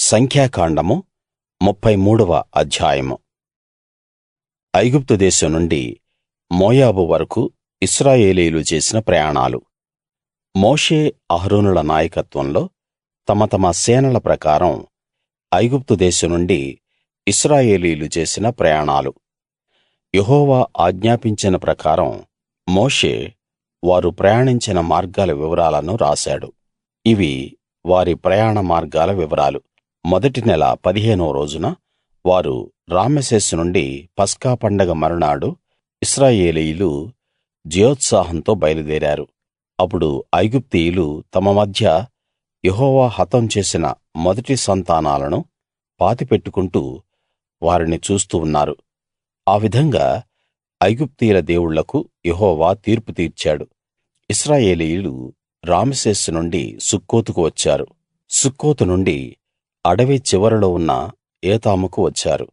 సంఖ్యాకాండము 33వ అధ్యాయము. ఐగుప్తు దేశం నుండి మోయాబు వరకూ ఇశ్రాయేలీయులు చేసిన ప్రయాణాలు. మోషే అహరోనుల నాయకత్వంలో తమ తమ సేనల ప్రకారం ఐగుప్తు దేశం నుండి ఇశ్రాయేలీయులు చేసిన ప్రయాణాలు. యెహోవా ఆజ్ఞాపించిన ప్రకారం మోషే వారు ప్రయాణించిన మార్గాల వివరాలను రాశాడు. ఇవి వారి ప్రయాణ మార్గాల వివరాలు. మొదటి నెల 15వ రోజున వారు రామెసేసు నుండి పస్కా పండగ మరునాడు ఇశ్రాయేలీయులు జయోత్సాహంతో బయలుదేరారు. అప్పుడు ఐగుప్తీయులు తమ మధ్య యెహోవా హతం చేసిన మొదటి సంతానాలను పాతిపెట్టుకుంటూ వారిని చూస్తూ ఉన్నారు. ఆ విధంగా ఐగుప్తీయుల దేవుళ్లకు యెహోవా తీర్పు తీర్చాడు. ఇశ్రాయేలీయులు రామెసేసు నుండి సుక్కోతుకు వచ్చారు. సుక్కోతు నుండి అడవి చివరలో ఉన్న ఏతాముకు వచ్చారు.